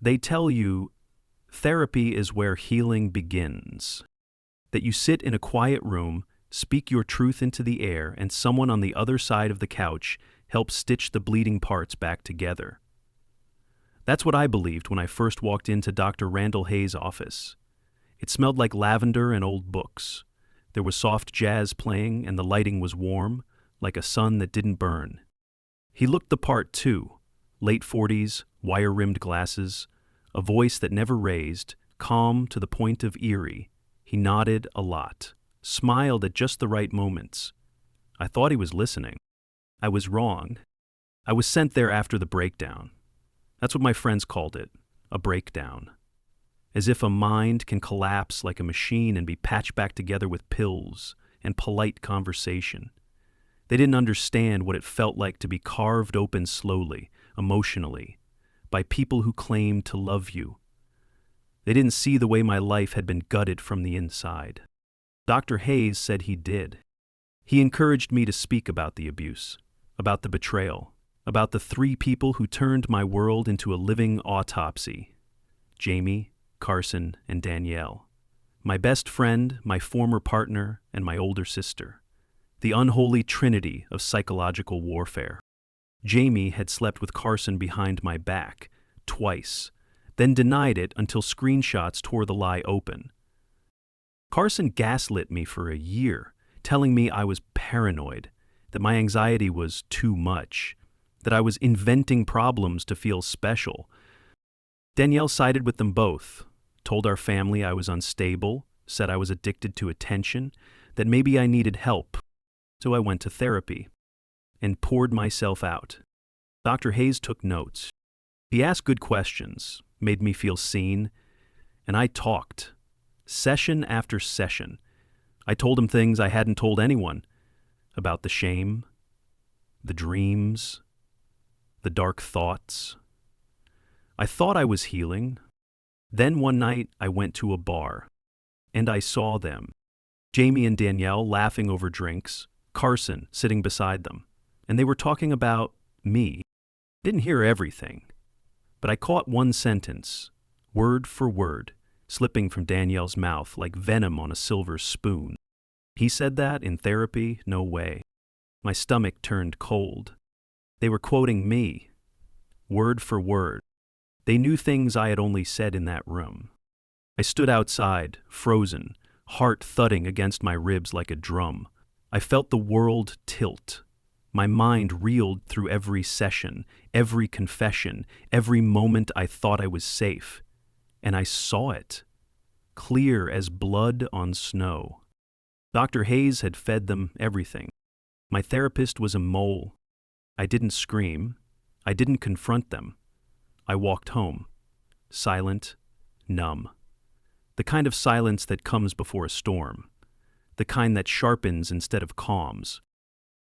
They tell you therapy is where healing begins. That you sit in a quiet room, speak your truth into the air, and someone on the other side of the couch helps stitch the bleeding parts back together. That's what I believed when I first walked into Dr. Randall Hayes' office. It smelled like lavender and old books. There was soft jazz playing, and the lighting was warm, like a sun that didn't burn. He looked the part too. Late 40s, wire-rimmed glasses, a voice that never raised, calm to the point of eerie. He nodded a lot, smiled at just the right moments. I thought he was listening. I was wrong. I was sent there after the breakdown. That's what my friends called it, a breakdown. As if a mind can collapse like a machine and be patched back together with pills and polite conversation. They didn't understand what it felt like to be carved open slowly, emotionally, by people who claimed to love you. They didn't see the way my life had been gutted from the inside. Dr. Hayes said he did. He encouraged me to speak about the abuse, about the betrayal, about the 3 people who turned my world into a living autopsy: Jamie, Carson, and Danielle. My best friend, my former partner, and my older sister. The unholy trinity of psychological warfare. Jamie had slept with Carson behind my back, twice, then denied it until screenshots tore the lie open. Carson gaslit me for a year, telling me I was paranoid, that my anxiety was too much, that I was inventing problems to feel special. Danielle sided with them both, told our family I was unstable, said I was addicted to attention, that maybe I needed help. So I went to therapy and poured myself out. Dr. Hayes took notes. He asked good questions, made me feel seen, and I talked. Session after session. I told him things I hadn't told anyone, about the shame, the dreams, the dark thoughts. I thought I was healing. Then one night I went to a bar, and I saw them. Jamie and Danielle laughing over drinks, Carson sitting beside them, and they were talking about me. Didn't hear everything, but I caught one sentence, word for word, slipping from Danielle's mouth like venom on a silver spoon. He said that in therapy? No way. My stomach turned cold. They were quoting me, word for word. They knew things I had only said in that room. I stood outside, frozen, heart thudding against my ribs like a drum. I felt the world tilt. My mind reeled through every session, every confession, every moment I thought I was safe. And I saw it, clear as blood on snow. Dr. Hayes had fed them everything. My therapist was a mole. I didn't scream. I didn't confront them. I walked home, silent, numb. The kind of silence that comes before a storm. The kind that sharpens instead of calms.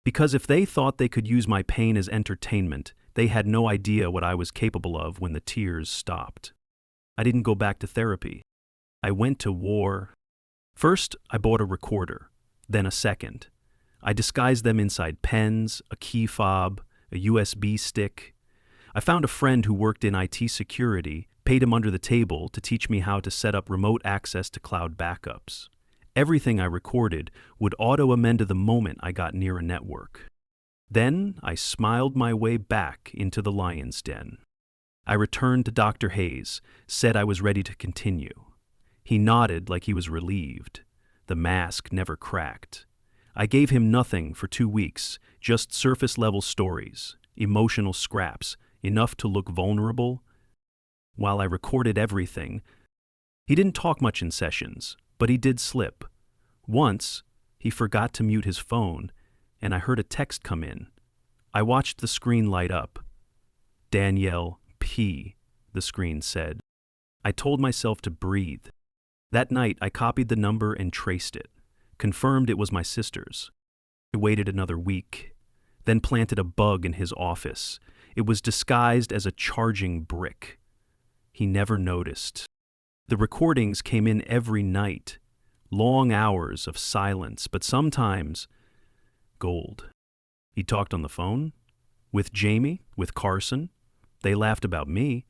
Because if they thought they could use my pain as entertainment, they had no idea what I was capable of when the tears stopped. I didn't go back to therapy. I went to war. First, I bought a recorder, then a second. I disguised them inside pens, a key fob, a USB stick. I found a friend who worked in IT security, paid him under the table to teach me how to set up remote access to cloud backups. Everything I recorded would auto-amend the moment I got near a network. Then I smiled my way back into the lion's den. I returned to Dr. Hayes, said I was ready to continue. He nodded like he was relieved. The mask never cracked. I gave him nothing for 2 weeks, just surface-level stories, emotional scraps, enough to look vulnerable. While I recorded everything, he didn't talk much in sessions, but he did slip. Once, he forgot to mute his phone, and I heard a text come in. I watched the screen light up. Danielle P., the screen said. I told myself to breathe. That night, I copied the number and traced it, confirmed it was my sister's. I waited another week, then planted a bug in his office. It was disguised as a charging brick. He never noticed. The recordings came in every night, long hours of silence, but sometimes gold. He talked on the phone, with Jamie, with Carson. They laughed about me.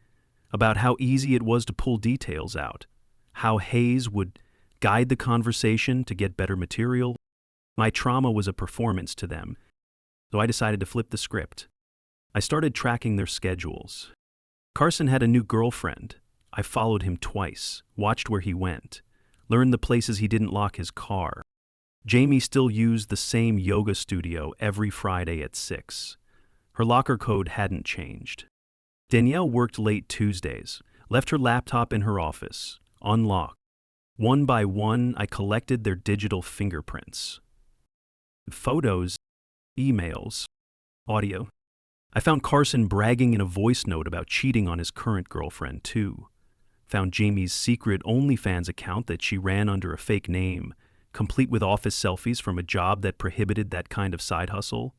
about how easy it was to pull details out, how Hayes would guide the conversation to get better material. My trauma was a performance to them, so I decided to flip the script. I started tracking their schedules. Carson had a new girlfriend. I followed him twice, watched where he went, learned the places he didn't lock his car. Jamie still used the same yoga studio every Friday at 6. Her locker code hadn't changed. Danielle worked late Tuesdays, left her laptop in her office, unlocked. One by one, I collected their digital fingerprints. Photos, emails, audio. I found Carson bragging in a voice note about cheating on his current girlfriend, too. Found Jamie's secret OnlyFans account that she ran under a fake name, complete with office selfies from a job that prohibited that kind of side hustle.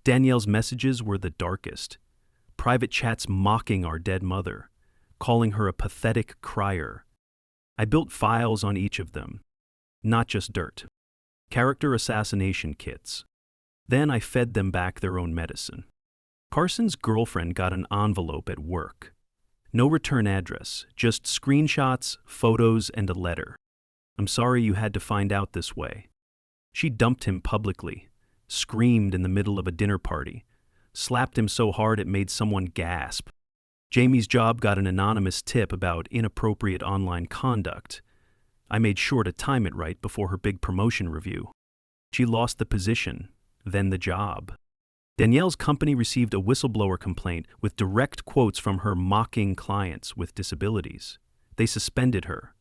Danielle's messages were the darkest. Private chats mocking our dead mother, calling her a pathetic crier. I built files on each of them, not just dirt. Character assassination kits. Then I fed them back their own medicine. Carson's girlfriend got an envelope at work. No return address, just screenshots, photos, and a letter. I'm sorry you had to find out this way. She dumped him publicly, screamed in the middle of a dinner party, slapped him so hard it made someone gasp. Jamie's job got an anonymous tip about inappropriate online conduct. I made sure to time it right before her big promotion review. She lost the position, then the job. Danielle's company received a whistleblower complaint with direct quotes from her mocking clients with disabilities. They suspended her.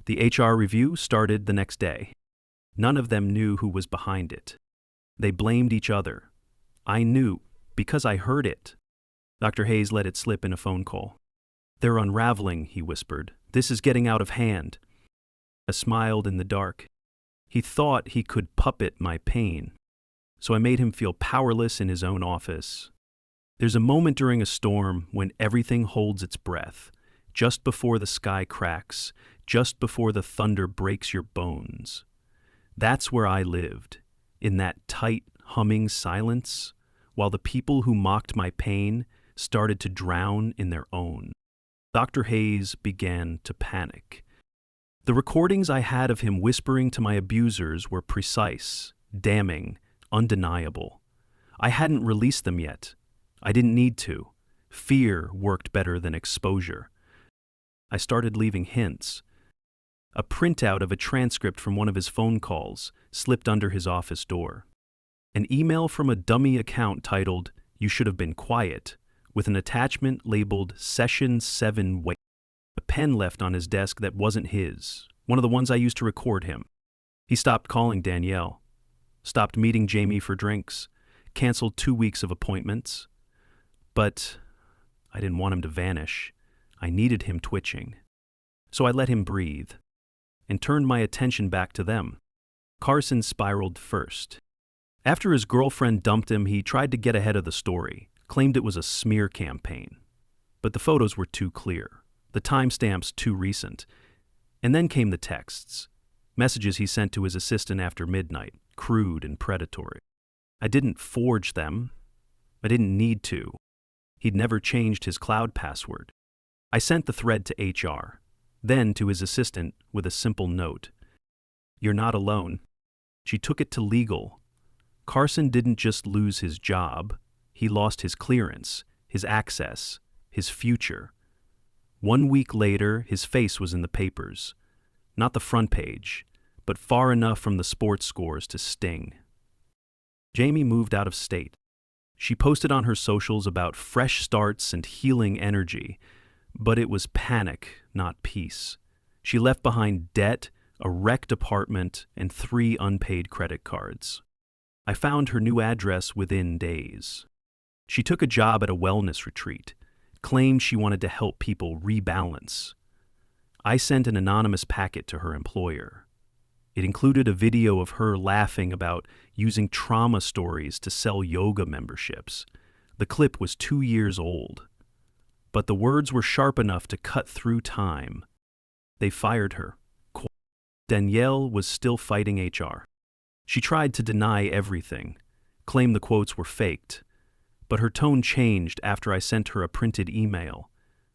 The HR review started the next day. None of them knew who was behind it. They blamed each other. I knew, because I heard it. Dr. Hayes let it slip in a phone call. They're unraveling, he whispered. This is getting out of hand. I smiled in the dark. He thought he could puppet my pain. So I made him feel powerless in his own office. There's a moment during a storm when everything holds its breath, just before the sky cracks, just before the thunder breaks your bones. That's where I lived, in that tight, humming silence, while the people who mocked my pain started to drown in their own. Dr. Hayes began to panic. The recordings I had of him whispering to my abusers were precise, damning, undeniable. I hadn't released them yet. I didn't need to. Fear worked better than exposure. I started leaving hints. A printout of a transcript from one of his phone calls slipped under his office door. An email from a dummy account titled, "You should have been quiet," with an attachment labeled Session 7 Wait. A pen left on his desk that wasn't his, one of the ones I used to record him. He stopped calling Danielle. Stopped meeting Jamie for drinks, canceled 2 weeks of appointments. But I didn't want him to vanish. I needed him twitching. So I let him breathe and turned my attention back to them. Carson spiraled first. After his girlfriend dumped him, he tried to get ahead of the story, claimed it was a smear campaign. But the photos were too clear, the timestamps too recent. And then came the texts, messages he sent to his assistant after midnight, crude and predatory. I didn't forge them. I didn't need to. He'd never changed his cloud password. I sent the thread to HR, then to his assistant with a simple note. You're not alone. She took it to legal. Carson didn't just lose his job. He lost his clearance, his access, his future. 1 week later, his face was in the papers. Not the front page, but far enough from the sports scores to sting. Jamie moved out of state. She posted on her socials about fresh starts and healing energy, but it was panic, not peace. She left behind debt, a wrecked apartment, and 3 unpaid credit cards. I found her new address within days. She took a job at a wellness retreat, claimed she wanted to help people rebalance. I sent an anonymous packet to her employer. It included a video of her laughing about using trauma stories to sell yoga memberships. The clip was 2 years old. But the words were sharp enough to cut through time. They fired her. Danielle was still fighting HR. She tried to deny everything, claimed the quotes were faked, but her tone changed after I sent her a printed email.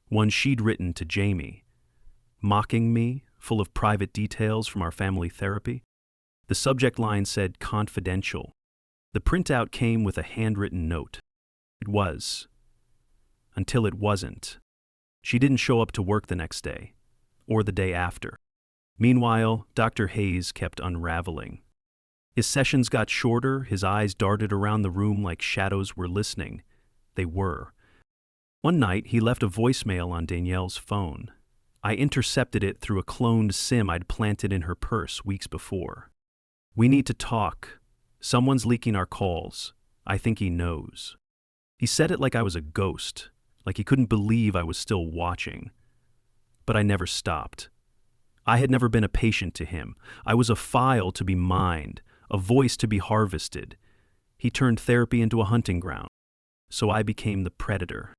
one she'd written to Jamie, mocking me, full of private details from our family therapy. The subject line said confidential. The printout came with a handwritten note. It was. Until it wasn't. She didn't show up to work the next day, or the day after. Meanwhile, Dr. Hayes kept unraveling. His sessions got shorter, his eyes darted around the room like shadows were listening. They were. One night, he left a voicemail on Danielle's phone. I intercepted it through a cloned SIM I'd planted in her purse weeks before. "We need to talk. Someone's leaking our calls. I think he knows." He said it like I was a ghost, like he couldn't believe I was still watching. But I never stopped. I had never been a patient to him. I was a file to be mined, a voice to be harvested. He turned therapy into a hunting ground. So I became the predator.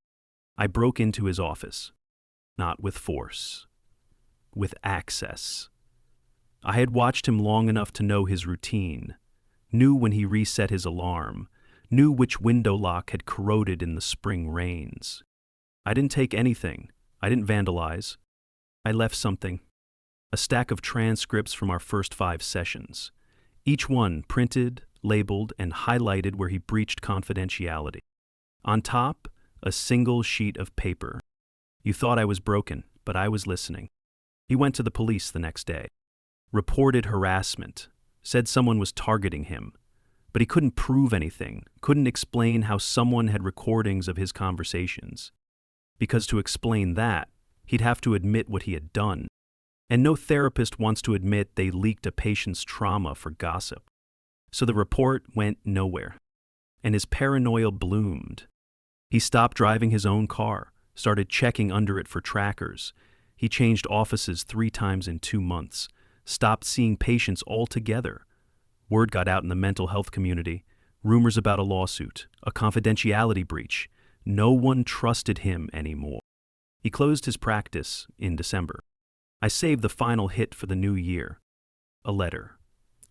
I broke into his office. Not with force. With access. I had watched him long enough to know his routine, knew when he reset his alarm, knew which window lock had corroded in the spring rains. I didn't take anything. I didn't vandalize. I left something. A stack of transcripts from our first 5 sessions. Each one printed, labeled, and highlighted where he breached confidentiality. On top, a single sheet of paper. You thought I was broken, but I was listening. He went to the police the next day. Reported harassment. Said someone was targeting him. But he couldn't prove anything, couldn't explain how someone had recordings of his conversations. Because to explain that, he'd have to admit what he had done. And no therapist wants to admit they leaked a patient's trauma for gossip. So the report went nowhere. And his paranoia bloomed. He stopped driving his own car, started checking under it for trackers. He changed offices 3 times in 2 months, stopped seeing patients altogether. Word got out in the mental health community, rumors about a lawsuit, a confidentiality breach. No one trusted him anymore. He closed his practice in December. I saved the final hit for the new year. A letter.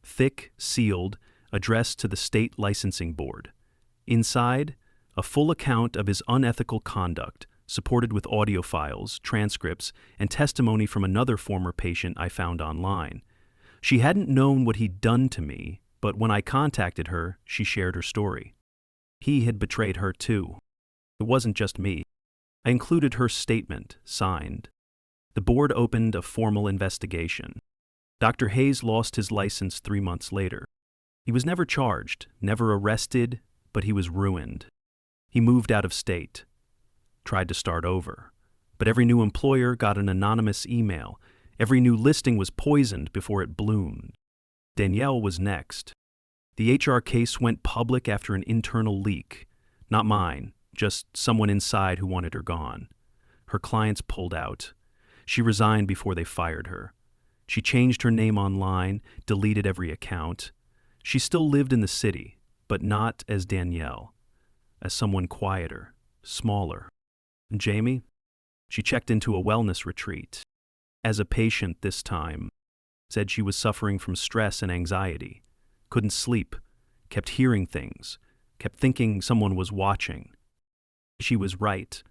Thick, sealed, addressed to the state licensing board. Inside, a full account of his unethical conduct, supported with audio files, transcripts, and testimony from another former patient I found online. She hadn't known what he'd done to me, but when I contacted her, she shared her story. He had betrayed her too. It wasn't just me. I included her statement, signed. The board opened a formal investigation. Dr. Hayes lost his license 3 months later. He was never charged, never arrested, but he was ruined. He moved out of state, tried to start over. But every new employer got an anonymous email. Every new listing was poisoned before it bloomed. Danielle was next. The HR case went public after an internal leak. Not mine, just someone inside who wanted her gone. Her clients pulled out. She resigned before they fired her. She changed her name online, deleted every account. She still lived in the city, but not as Danielle, as someone quieter, smaller. And Jamie? She checked into a wellness retreat. As a patient this time, said she was suffering from stress and anxiety, couldn't sleep, kept hearing things, kept thinking someone was watching. She was right.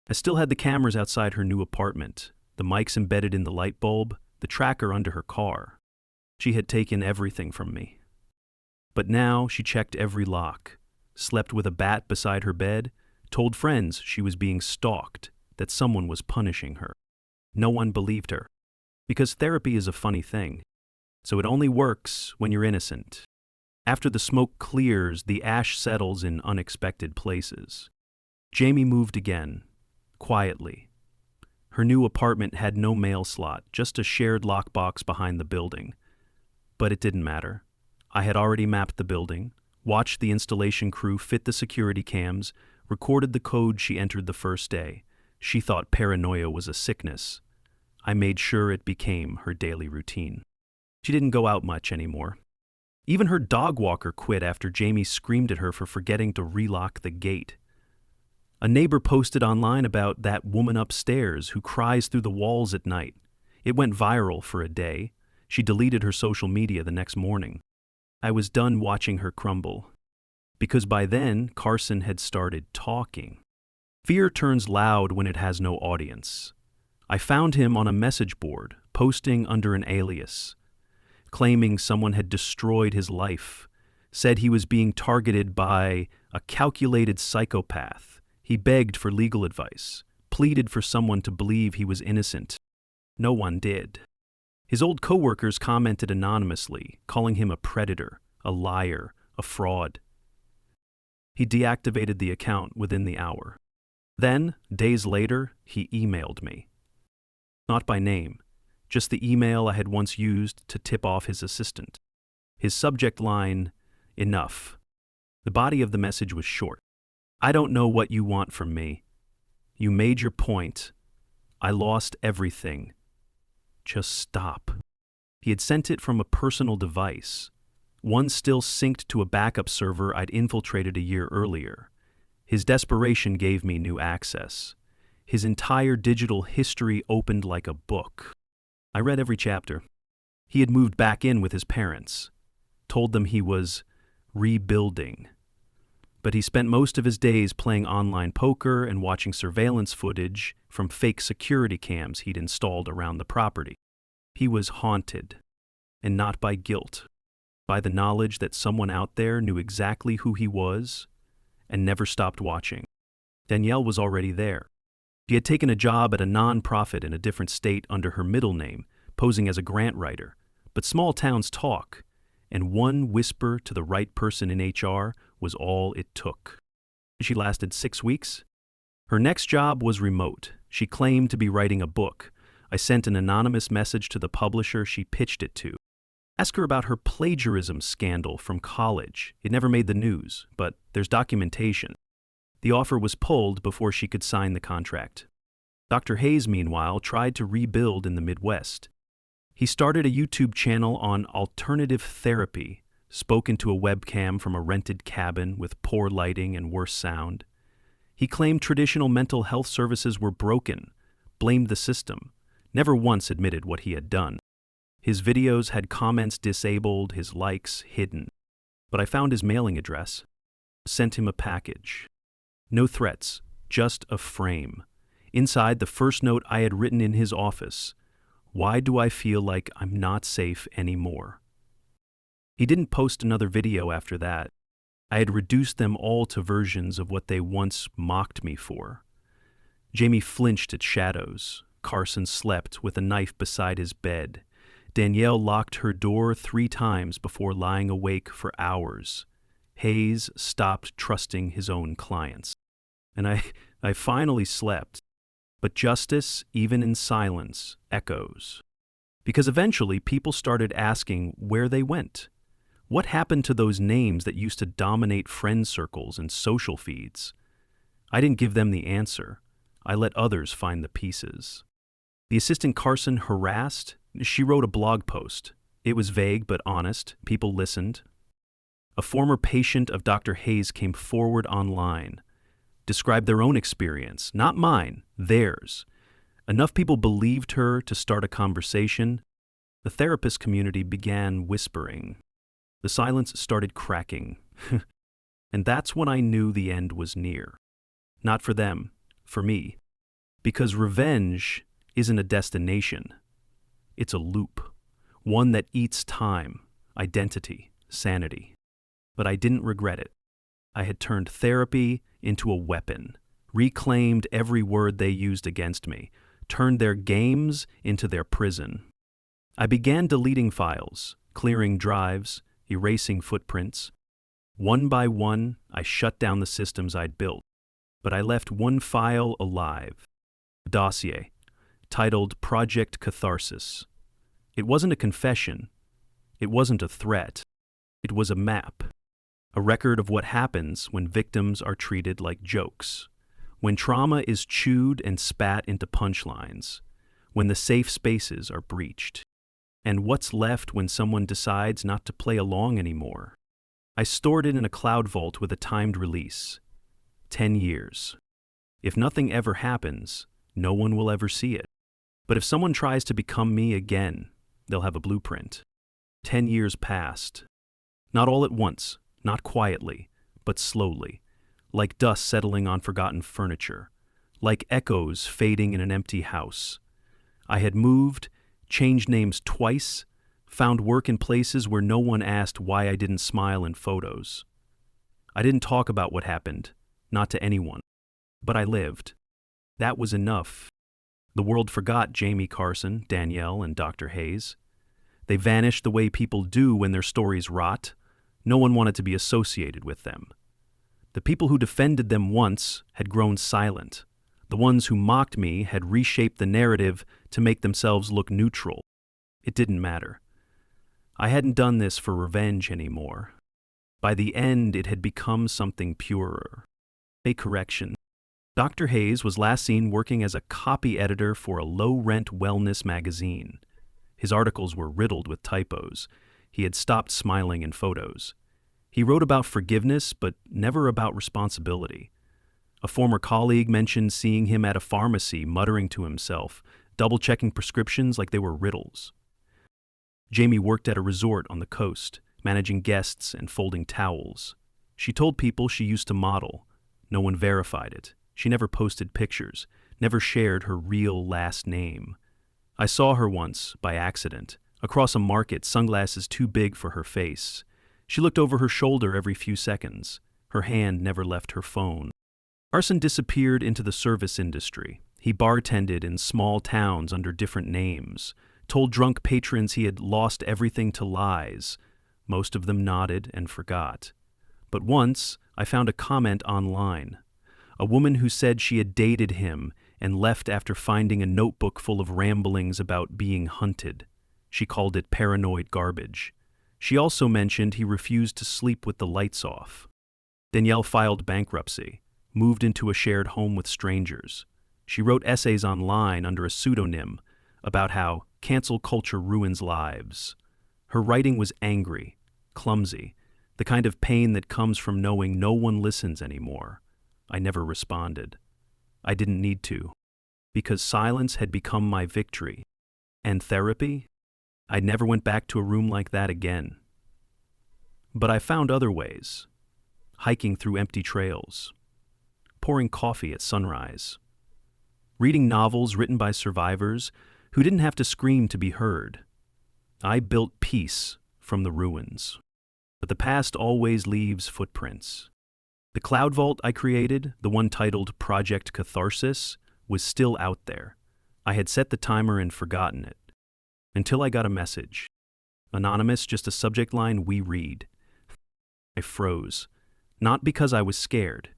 I still had the cameras outside her new apartment, the mics embedded in the light bulb, the tracker under her car. She had taken everything from me. But now she checked every lock, slept with a bat beside her bed, told friends she was being stalked, that someone was punishing her. No one believed her. Because therapy is a funny thing. So it only works when you're innocent. After the smoke clears, the ash settles in unexpected places. Jamie moved again, quietly. Her new apartment had no mail slot, just a shared lockbox behind the building. But it didn't matter. I had already mapped the building, watched the installation crew fit the security cams, recorded the code she entered the first day. She thought paranoia was a sickness. I made sure it became her daily routine. She didn't go out much anymore. Even her dog walker quit after Jamie screamed at her for forgetting to relock the gate. A neighbor posted online about that woman upstairs who cries through the walls at night. It went viral for a day. She deleted her social media the next morning. I was done watching her crumble. Because by then, Carson had started talking. Fear turns loud when it has no audience. I found him on a message board, posting under an alias, claiming someone had destroyed his life, said he was being targeted by a calculated psychopath. He begged for legal advice, pleaded for someone to believe he was innocent. No one did. His old coworkers commented anonymously, calling him a predator, a liar, a fraud. He deactivated the account within the hour. Then, days later, he emailed me. Not by name, just the email I had once used to tip off his assistant. His subject line, "Enough." The body of the message was short. "I don't know what you want from me. You made your point. I lost everything. Just stop." He had sent it from a personal device, one still synced to a backup server I'd infiltrated a year earlier. His desperation gave me new access. His entire digital history opened like a book. I read every chapter. He had moved back in with his parents, told them he was rebuilding. But he spent most of his days playing online poker and watching surveillance footage from fake security cams he'd installed around the property. He was haunted, and not by guilt, by the knowledge that someone out there knew exactly who he was and never stopped watching. Danielle was already there. She had taken a job at a non-profit in a different state under her middle name, posing as a grant writer. But small towns talk, and one whisper to the right person in HR was all it took. She lasted 6 weeks. Her next job was remote. She claimed to be writing a book. I sent an anonymous message to the publisher she pitched it to. Ask her about her plagiarism scandal from college. It never made the news, but there's documentation. The offer was pulled before she could sign the contract. Dr. Hayes, meanwhile, tried to rebuild in the Midwest. He started a YouTube channel on alternative therapy, spoke into a webcam from a rented cabin with poor lighting and worse sound. He claimed traditional mental health services were broken, blamed the system, never once admitted what he had done. His videos had comments disabled, his likes hidden. But I found his mailing address, sent him a package. No threats, just a frame. Inside, the first note I had written in his office: "Why do I feel like I'm not safe anymore?" He didn't post another video after that. I had reduced them all to versions of what they once mocked me for. Jamie flinched at shadows. Carson slept with a knife beside his bed. Danielle locked her door 3 times before lying awake for hours. Hayes stopped trusting his own clients. And I finally slept. But justice, even in silence, echoes. Because eventually people started asking where they went. What happened to those names that used to dominate friend circles and social feeds? I didn't give them the answer. I let others find the pieces. The assistant Carson harassed. She wrote a blog post. It was vague but honest. People listened. A former patient of Dr. Hayes came forward online, described their own experience, not mine, theirs. Enough people believed her to start a conversation. The therapist community began whispering. The silence started cracking. And that's when I knew the end was near. Not for them, for me. Because revenge isn't a destination. It's a loop, one that eats time, identity, sanity. But I didn't regret it. I had turned therapy into a weapon, reclaimed every word they used against me, turned their games into their prison. I began deleting files, clearing drives, erasing footprints. One by one, I shut down the systems I'd built. But I left one file alive, a dossier, titled Project Catharsis. It wasn't a confession. It wasn't a threat. It was a map. A record of what happens when victims are treated like jokes, when trauma is chewed and spat into punchlines, when the safe spaces are breached, and what's left when someone decides not to play along anymore. I stored it in a cloud vault with a timed release. 10 years. If nothing ever happens, no one will ever see it. But if someone tries to become me again, they'll have a blueprint. 10 years passed. Not all at once. Not quietly, but slowly, like dust settling on forgotten furniture. like echoes fading in an empty house. I had moved, changed names twice, found work in places where no one asked why I didn't smile in photos. I didn't talk about what happened, not to anyone, but I lived. That was enough. The world forgot Jamie Carson, Danielle, and Dr. Hayes. They vanished the way people do when their stories rot. No one wanted to be associated with them. The people who defended them once had grown silent. The ones who mocked me had reshaped the narrative to make themselves look neutral. It didn't matter. I hadn't done this for revenge anymore. By the end, it had become something purer. A correction. Dr. Hayes was last seen working as a copy editor for a low-rent wellness magazine. His articles were riddled with typos. He had stopped smiling in photos. He wrote about forgiveness, but never about responsibility. A former colleague mentioned seeing him at a pharmacy muttering to himself, double-checking prescriptions like they were riddles. Jamie worked at a resort on the coast, managing guests and folding towels. She told people she used to model. No one verified it. She never posted pictures, never shared her real last name. I saw her once, by accident, across a market, sunglasses too big for her face. She looked over her shoulder every few seconds. Her hand never left her phone. Carson disappeared into the service industry. He bartended in small towns under different names, told drunk patrons he had lost everything to lies. Most of them nodded and forgot. But once, I found a comment online. A woman who said she had dated him and left after finding a notebook full of ramblings about being hunted. She called it paranoid garbage. She also mentioned he refused to sleep with the lights off. Danielle filed bankruptcy, moved into a shared home with strangers. She wrote essays online under a pseudonym about how cancel culture ruins lives. Her writing was angry, clumsy, the kind of pain that comes from knowing no one listens anymore. I never responded. I didn't need to, because silence had become my victory. And therapy? I never went back to a room like that again. But I found other ways. Hiking through empty trails. Pouring coffee at sunrise. Reading novels written by survivors who didn't have to scream to be heard. I built peace from the ruins. But the past always leaves footprints. The cloud vault I created, the one titled Project Catharsis, was still out there. I had set the timer and forgotten it. Until I got a message. Anonymous, just a subject line, "We read." I froze. Not because I was scared,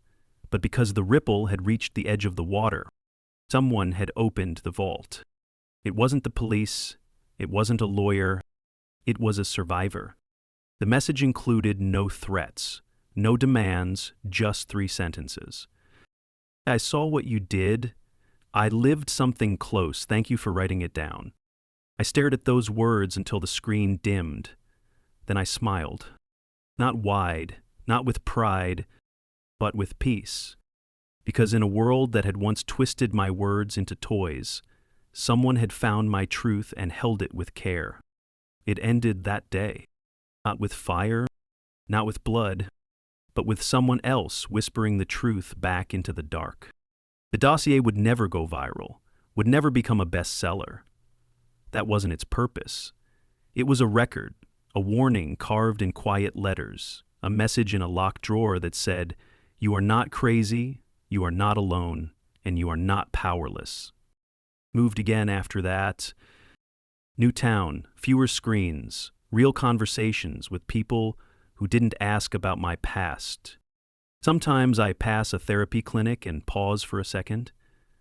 but because the ripple had reached the edge of the water. Someone had opened the vault. It wasn't the police. It wasn't a lawyer. It was a survivor. The message included no threats, no demands, just 3 sentences. I saw what you did. I lived something close. Thank you for writing it down. I stared at those words until the screen dimmed. Then I smiled. Not wide, not with pride, but with peace. Because in a world that had once twisted my words into toys, someone had found my truth and held it with care. It ended that day. Not with fire, not with blood, but with someone else whispering the truth back into the dark. The dossier would never go viral, would never become a bestseller. That wasn't its purpose. It was a record, a warning carved in quiet letters, a message in a locked drawer that said, "You are not crazy, you are not alone, and you are not powerless." Moved again after that. New town, fewer screens, real conversations with people who didn't ask about my past. Sometimes I pass a therapy clinic and pause for a second,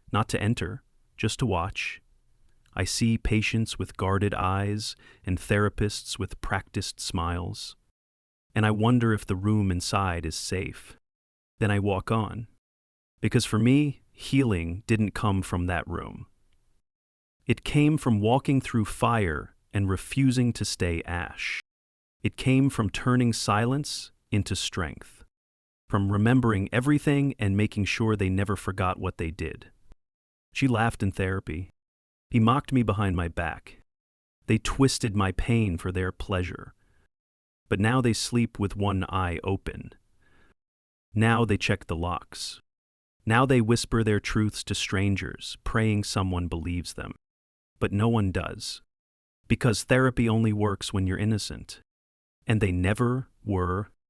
not to enter, just to watch. I see patients with guarded eyes and therapists with practiced smiles. And I wonder if the room inside is safe. Then I walk on. Because for me, healing didn't come from that room. It came from walking through fire and refusing to stay ash. It came from turning silence into strength. From remembering everything and making sure they never forgot what they did. She laughed in therapy. He mocked me behind my back. They twisted my pain for their pleasure. But now they sleep with one eye open. Now they check the locks. Now they whisper their truths to strangers, praying someone believes them. But no one does. Because therapy only works when you're innocent. And they never were